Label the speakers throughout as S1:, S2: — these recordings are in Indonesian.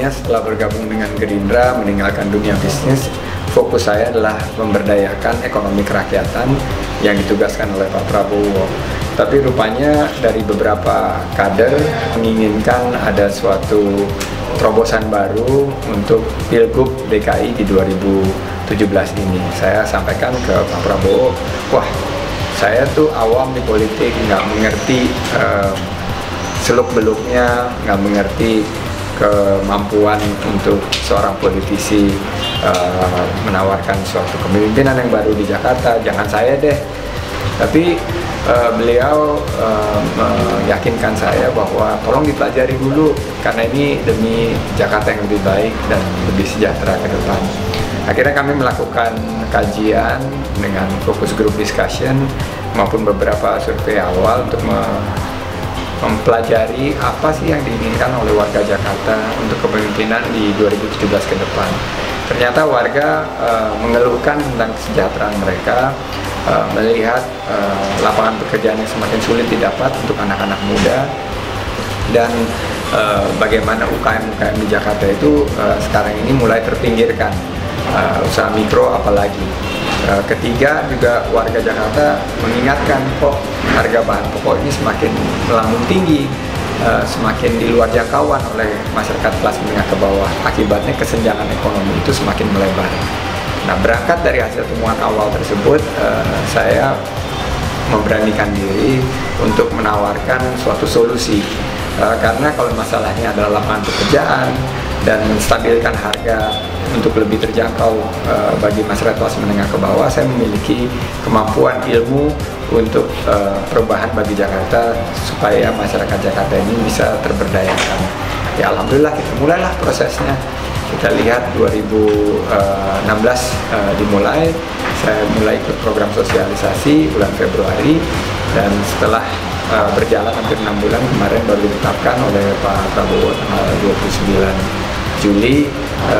S1: makanya setelah bergabung dengan Gerindra, meninggalkan dunia bisnis, fokus saya adalah memberdayakan ekonomi kerakyatan yang ditugaskan oleh Pak Prabowo. Tapi rupanya dari beberapa kader menginginkan ada suatu terobosan baru untuk Pilgub DKI di 2017 ini. Saya sampaikan ke Pak Prabowo, wah saya tuh awam di politik, nggak mengerti seluk-beluknya, nggak mengerti kemampuan untuk seorang politisi menawarkan suatu kepemimpinan yang baru di Jakarta, jangan saya deh. Tapi beliau meyakinkan saya bahwa tolong dipelajari dulu, karena ini demi Jakarta yang lebih baik dan lebih sejahtera ke depan. Akhirnya kami melakukan kajian dengan focus group discussion maupun beberapa survei awal untuk mempelajari apa sih yang diinginkan oleh warga Jakarta untuk kepemimpinan di 2017 ke depan. Ternyata warga mengeluhkan tentang kesejahteraan mereka, melihat lapangan pekerjaan yang semakin sulit didapat untuk anak-anak muda, dan bagaimana UKM-UKM di Jakarta itu sekarang ini mulai terpinggirkan, usaha mikro apalagi. Ketiga, juga warga Jakarta mengingatkan kok harga bahan pokok ini semakin melambung tinggi, semakin di luar jangkauan oleh masyarakat kelas menengah ke bawah. Akibatnya kesenjangan ekonomi itu semakin melebar. Nah, berangkat dari hasil temuan awal tersebut, saya memberanikan diri untuk menawarkan suatu solusi. Karena kalau masalahnya adalah lapangan pekerjaan dan menstabilkan harga untuk lebih terjangkau bagi masyarakat kelas menengah ke bawah, saya memiliki kemampuan ilmu untuk perubahan bagi Jakarta supaya masyarakat Jakarta ini bisa terberdayakan. Ya alhamdulillah kita mulailah prosesnya. Kita lihat 2016 dimulai, saya mulai ikut program sosialisasi bulan Februari, dan setelah berjalan hampir 6 bulan, kemarin baru ditetapkan oleh Pak Prabowo tanggal 29 Juli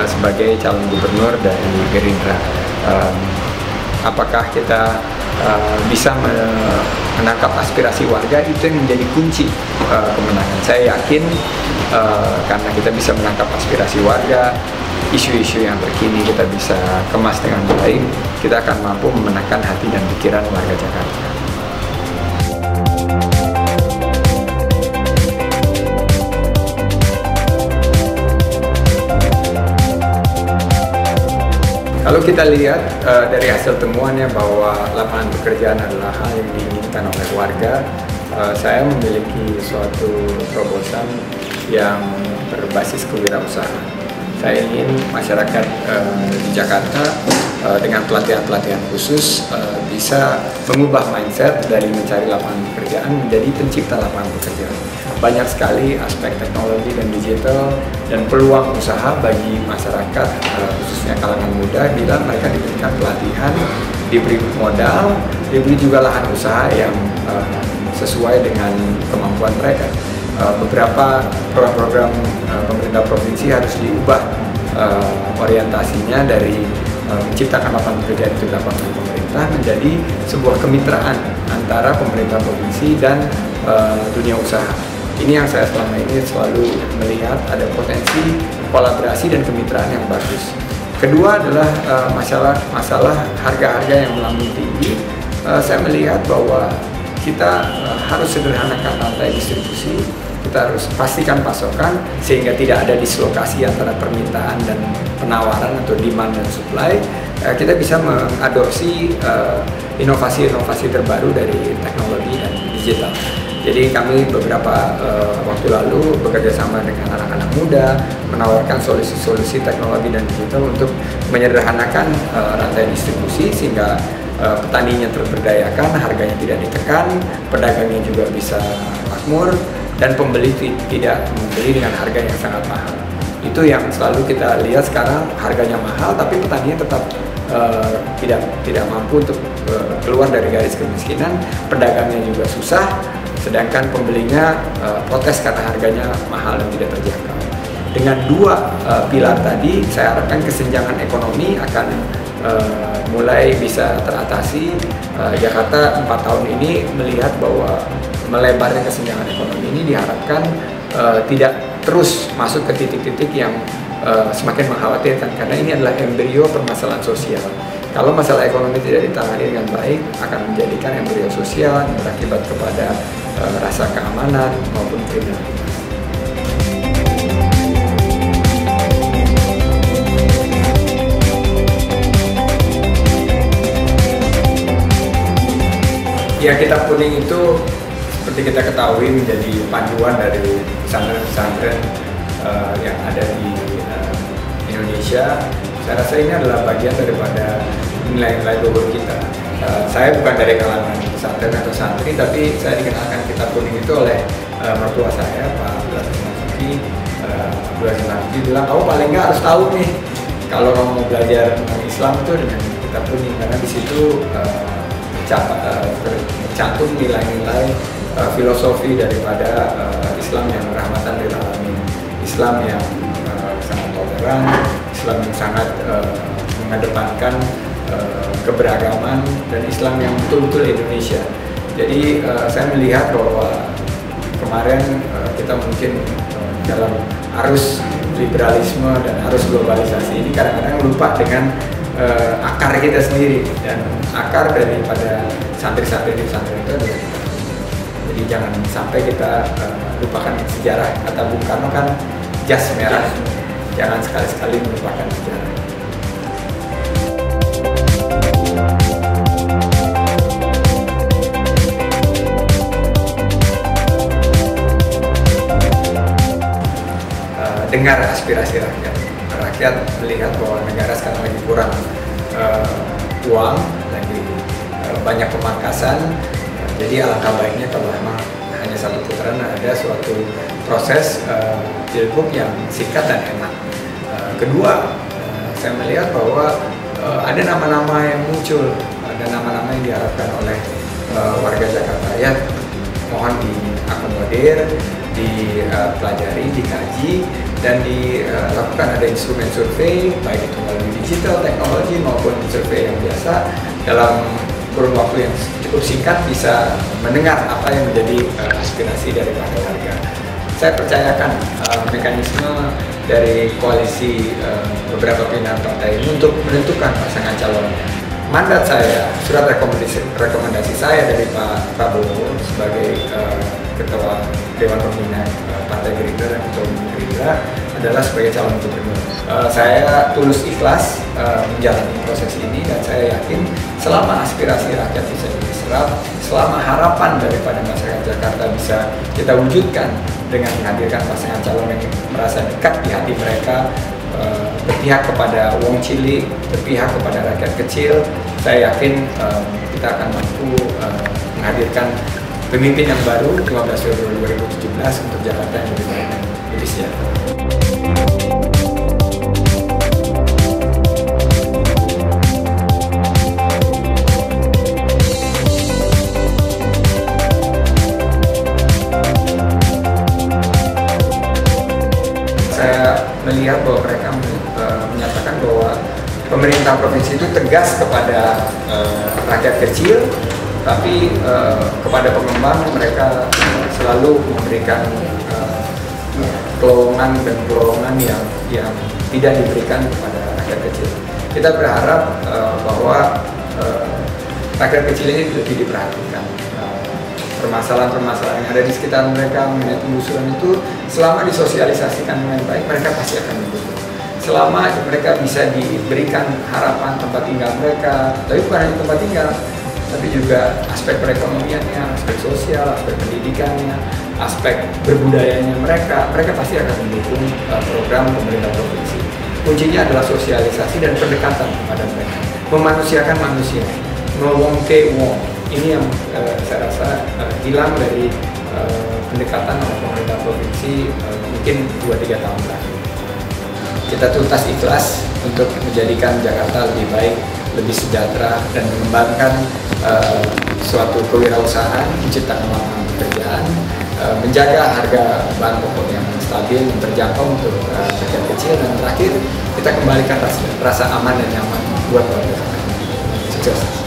S1: sebagai calon gubernur dari Gerindra. Apakah kita bisa menangkap aspirasi warga, itu yang menjadi kunci kemenangan. Saya yakin karena kita bisa menangkap aspirasi warga, isu-isu yang terkini kita bisa kemas dengan baik, kita akan mampu memenangkan hati dan pikiran warga Jakarta. Kalau kita lihat dari hasil temuannya bahwa lapangan pekerjaan adalah hal yang diinginkan oleh warga, saya memiliki suatu terobosan yang berbasis kewirausahaan. Saya ingin masyarakat di Jakarta dengan pelatihan-pelatihan khusus bisa mengubah mindset dari mencari lapangan pekerjaan menjadi pencipta lapangan pekerjaan. Banyak sekali aspek teknologi dan digital dan peluang usaha bagi masyarakat, khususnya kalangan muda, bila mereka diberikan pelatihan, diberi modal, diberi juga lahan usaha yang sesuai dengan kemampuan mereka. Beberapa program-program pemerintah provinsi harus diubah orientasinya dari menciptakan lapangan pekerjaan itu dilakukan oleh pemerintah menjadi sebuah kemitraan antara pemerintah provinsi dan dunia usaha. Ini yang saya selama ini selalu melihat ada potensi kolaborasi dan kemitraan yang bagus. Kedua adalah masalah harga-harga yang melambung tinggi. Saya melihat bahwa kita harus sederhanakan rantai distribusi, kita harus pastikan pasokan sehingga tidak ada dislokasi antara permintaan dan penawaran atau demand dan supply. Kita bisa mengadopsi inovasi-inovasi terbaru dari teknologi dan digital. Jadi kami beberapa waktu lalu bekerja sama dengan anak-anak muda menawarkan solusi-solusi teknologi dan digital untuk menyederhanakan rantai distribusi sehingga petaninya terberdayakan, harganya tidak ditekan, pedagangnya juga bisa makmur, dan pembeli tidak membeli dengan harga yang sangat mahal. Itu yang selalu kita lihat sekarang, harganya mahal tapi petaninya tetap tidak mampu untuk keluar dari garis kemiskinan, pedagangnya juga susah, sedangkan pembelinya protes karena harganya mahal dan tidak terjangkau. Dengan dua pilar tadi, saya harapkan kesenjangan ekonomi akan mulai bisa teratasi. Jakarta 4 tahun ini melihat bahwa melebarnya kesenjangan ekonomi ini diharapkan tidak terus masuk ke titik-titik yang semakin mengkhawatirkan, karena ini adalah embrio permasalahan sosial. Kalau masalah ekonomi tidak ditangani dengan baik, akan menjadikan embrio sosial yang berakibat kepada rasa keamanan maupun kriminalitas. Ya, Kitab Kuning itu seperti kita ketahui menjadi panduan dari pesantren-pesantren yang ada di Indonesia. Saya rasa ini adalah bagian daripada nilai-nilai luhur kita. Saya bukan dari kalangan pesantren atau santri, tapi saya dikenalkan Kitab Kuning itu oleh mertua saya, Pak Abdullah Sinasuki. Abdullah Sinasuki bilang, kamu paling nggak harus tahu nih kalau kamu mau belajar tentang Islam itu dengan Kitab Kuning, karena di situ tercantum nilai-nilai filosofi daripada Islam yang rahmatan lil alamin, Islam yang sangat toleran, Islam yang sangat mengedepankan keberagaman, dan Islam yang betul-betul Indonesia. Jadi saya melihat bahwa kemarin kita mungkin dalam arus liberalisme dan arus globalisasi ini kadang-kadang lupa dengan akar kita sendiri, dan akar daripada santri-santri di pesantren itu adalah kita. Jadi jangan sampai kita lupakan sejarah. Kata Bung Karno kan jas merah, jangan sekali-sekali melupakan sejarah. Dengar aspirasi rakyat. Rakyat melihat bahwa negara sekarang lagi kurang uang, lagi banyak pemangkasan. Jadi alangkah baiknya kalau memang hanya satu putaran ada suatu proses pilgub yang singkat dan enak. Kedua, saya melihat bahwa ada nama-nama yang muncul, ada nama-nama yang diharapkan oleh warga Jakarta. Ya, mohon diakomodir, dipelajari, dikaji, dan dilakukan ada instrumen survei, baik itu melalui digital teknologi maupun survei yang biasa, dalam kurun waktu yang cukup singkat bisa mendengar apa yang menjadi aspirasi dari warga. Saya percayakan mekanisme dari koalisi beberapa pimpinan partai ini untuk menentukan pasangan calon. Mandat saya, surat rekomendasi saya dari Pak Prabowo sebagai Ketua Dewan Pembina Partai Gerindra dan Ketua Umum Gerindra adalah sebagai calon gubernur. Saya tulus ikhlas menjalani proses ini, dan saya yakin selama aspirasi rakyat bisa diserap, selama harapan daripada masyarakat Jakarta bisa kita wujudkan dengan menghadirkan pasangan calon yang merasa dekat di hati mereka, berpihak kepada wong cilik, berpihak kepada rakyat kecil, saya yakin kita akan mampu menghadirkan pemimpin yang baru 15 Februari 2017 untuk Jakarta yang lebih baik dan lebih sejahtera. Saya melihat bahwa mereka menyatakan bahwa pemerintah provinsi itu tegas kepada rakyat kecil, tapi kepada pengembang mereka selalu memberikan kelowongan dan kelowongan yang tidak diberikan kepada rakyat kecil. Kita berharap bahwa rakyat kecil ini lebih diperhatikan. Permasalahan-permasalahan yang ada di sekitar mereka mengenai penggusuran itu selama disosialisasikan dengan baik, mereka pasti akan mendukung. Selama mereka bisa diberikan harapan tempat tinggal mereka, tapi bukan hanya tempat tinggal, tapi juga aspek perekonomiannya, aspek sosial, aspek pendidikannya, aspek berbudayanya mereka pasti akan mendukung program pemerintah provinsi. Kuncinya adalah sosialisasi dan pendekatan kepada mereka, memanusiakan manusia, ngomong ke wong. Ini yang saya rasa hilang dari pendekatan oleh pemerintah provinsi mungkin 2-3 tahun terakhir. Kita tuntas ikhlas untuk menjadikan Jakarta lebih baik, lebih sejahtera, dan mengembangkan suatu kewirausahaan, menciptakan lapangan pekerjaan, menjaga harga bahan pokok yang stabil, yang terjangkau untuk rakyat kecil, dan terakhir kita kembalikan rasa aman dan nyaman buat warga. Sukses.